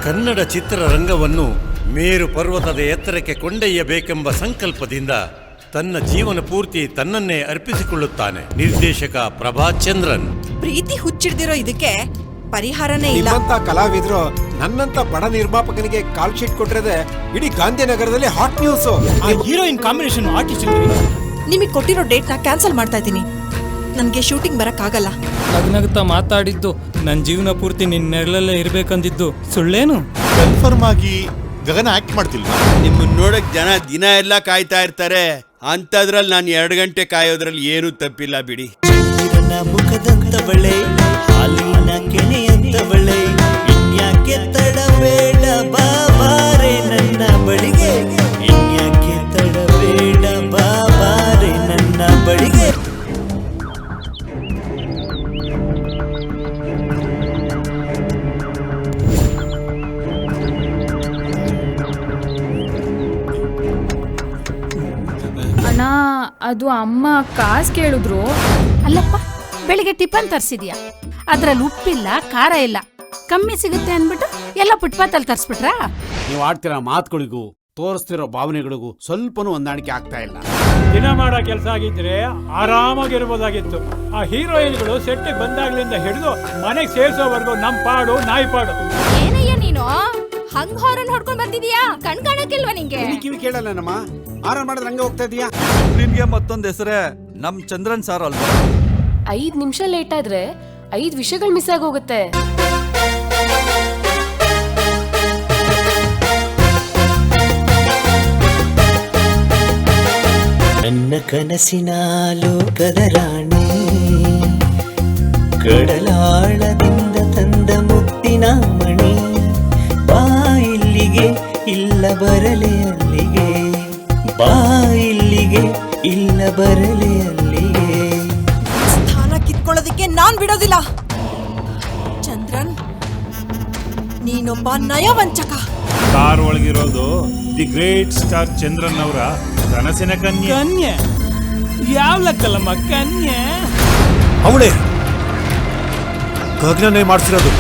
ಕನ್ನಡ ಚಿತ್ರರಂಗವನ್ನು ಮೇರು ಪರ್ವತದ ಎತ್ತರಕ್ಕೆ ಕೊಂಡೊಯ್ಯಬೇಕೆಂಬ ಸಂಕಲ್ಪದಿಂದ ತನ್ನ ಜೀವನ ಪೂರ್ತಿ ತನ್ನನ್ನೇ ಅರ್ಪಿಸಿಕೊಳ್ಳುತ್ತಾನೆ ನಿರ್ದೇಶಕ ಪ್ರಭಾಚಂದ್ರನ್. ಪ್ರೀತಿ ಹುಚ್ಚಿಡ್ದಿರೋ ಇದಕ್ಕೆ ಪರಿಹಾರನೇ ಇಲ್ಲ. ಕಲಾವಿದ್ರು ನನ್ನಂತ ಬಡ ನಿರ್ಮಾಪಕನಿಗೆ ಕಾಲ್ ಶೀಟ್ ಕೊಟ್ಟಿರೋದೆ ಇಡೀ ಗಾಂಧಿನಗರದಲ್ಲಿ hot news. Heroine combination artist ನಿಮಗೆ ಕೊಟ್ಟಿರೋ ಡೇಟ್ ನ ಕ್ಯಾನ್ಸಲ್ ಮಾಡ್ತಾ ಇದ್ದೀನಿ. ನನ್ಗೆ ಶೂಟಿಂಗ್ ಬರಕ್ ಆಗಲ್ಲ. ನಗ್ನಗ್ತಾ ಮಾತಾಡಿದ್ದು ನನ್ನ ಜೀವನ ಪೂರ್ತಿ ನಿನ್ನ ನೆರಳಲ್ಲೇ ಇರ್ಬೇಕಂದಿದ್ದು ಸುಳ್ಳೇನು? ಕನ್ಫರ್ಮ್ ಆಗಿ ಗಗನ ಆಕ್ಟ್ ಮಾಡ್ತಿಲ್ವಾ? ನಿಮ್ಮನ್ನ ನೋಡಕ್ ಜನ ದಿನ ಎಲ್ಲ ಕಾಯ್ತಾ ಇರ್ತಾರೆ. ಅಂತದ್ರಲ್ಲಿ ನಾನು 2 ಗಂಟೆ ಕಾಯೋದ್ರಲ್ಲಿ ಏನೂ ತಪ್ಪಿಲ್ಲ ಬಿಡಿ. ಚಂದಿರನ ಮುಖದಂತವಳೆ, ಹಾಲಿನ ಕೆನೆಯಂತವಳೆ, ಇನ್ಯಾಕೆ ತಡಬೇಡ ಬಾಬಾರೆ ನನ್ನ ಬಳಿಗೆ, ಇನ್ಯಾಕೆ ತಡಬೇಡ ಬಾಬಾರೆ ನನ್ನ ಬಳಿಗೆ. ಅಣ್ಣ, ಅದು ಅಮ್ಮ ಕಾಸು ಕೇಳಿದ್ರು. ಅಲ್ಲಪ್ಪ, ಬೆಳಿಗ್ಗೆ ಟಿಫನ್ ತರಿಸಿದ್ಯಾ, ಅದ್ರಲ್ಲಿ ಉಪ್ಪಿಲ್ಲ, ಖಾರ ಇಲ್ಲ, ಕಮ್ಮಿ ಸಿಗುತ್ತೆ ಅಂದ್ಬಿಟ್ಟು ಎಲ್ಲ ಫುಟ್ಪಾತಲ್ಲಿ ತರಿಸ್ಬಿಟ್ರಾ? ನೀವು ಆಡ್ತಿರೋ ಮಾತುಗಳಿಗೂ ತೋರಿಸ್ತಿರೋ ಭಾವನೆಗಳಿಗೂ ಸ್ವಲ್ಪನೂ ಹೊಂದಾಣಿಕೆ ಆಗ್ತಾ ಇಲ್ಲ. ದಿನ ಮಾಡೋ ಕೆಲಸ ಆಗಿದ್ರೆ ಆರಾಮಾಗಿರ್ಬೋದಾಗಿತ್ತು. ಆ ಹೀರೋಯಿನ್ಗಳು ಸೆಟ್ಟಿಗೆ ಬಂದಾಗ್ಲಿಂದ ಹಿಡಿದು ಮನೆಗೆ ಸೇರಿಸೋವರೆಗೂ ನಮ್ ಪಾಡು ನಾಯಿ ಪಾಡು. ಏನಯ್ಯ ನೀನು ಹಂಗ್ ಹಾರನ್ ಹೊಡ್ಕೊಂಡ್ ಬಂದಿದ್ಯಾ? ಕಣ್ ಕಾಣಕ್ಕಿಲ್ವಾ ನಿಂಗೆ? ಕಿವಿ ಕೇಳಲ್ಲ ನಮ್ಮ ಆರಾಮ್ ಮಾಡಿದ್ರೆ ಹಂಗೆ ಹೋಗ್ತಾ ಇದೀಯಾ? ನಿಮ್ಗೆ ಮತ್ತೊಂದ್ ಹೆಸರೇ ನಮ್ ಚಂದ್ರನ್ ಸಾರ್ ಅಲ್ವಾ? 5 ನಿಮಿಷ ಲೇಟ್ ಆದ್ರೆ 5 ವಿಷಯಗಳು ಮಿಸ್ ಆಗೋಗುತ್ತೆ. ನನ್ನ ಕನಸಿನ ಲೋಕದ ರಾಣಿ, ಕಡಲಾಳದಿಂದ ತಂದ ಮುತ್ತಿನ ಮಣಿ, ಬಾ ಇಲ್ಲಿಗೆ ಇಲ್ಲ ಬರಲೆ ಅಲ್ಲಿಗೆ, ಬಾ ಇಲ್ಲಿಗೆ ಇಲ್ಲ ಬರಲೆ ಅಲ್ಲಿಗೆ. ಸ್ಥಾನ ಕಿತ್ಕೊಳ್ಳೋದಕ್ಕೆ ನಾನ್ ಬಿಡೋದಿಲ್ಲ. ಚಂದ್ರನ್, ನೀನೊಬ್ಬ ನಯವಂಚಕ. ಕಾರ್ ಒಳಗಿರೋದು ದಿ ಗ್ರೇಟ್ ಸ್ಟಾರ್ ಚಂದ್ರನ್ ಅವರ ಕನಸಿನ ಕನ್ಯೆ. ಕನ್ಯೆ ಯಾವ ಲೆಕ್ಕಲ್ಲಮ್ಮ? ಕನ್ಯೆ ಅವಳೇ ಗಗನನೇ ಮಾಡಿಸಿರೋದು.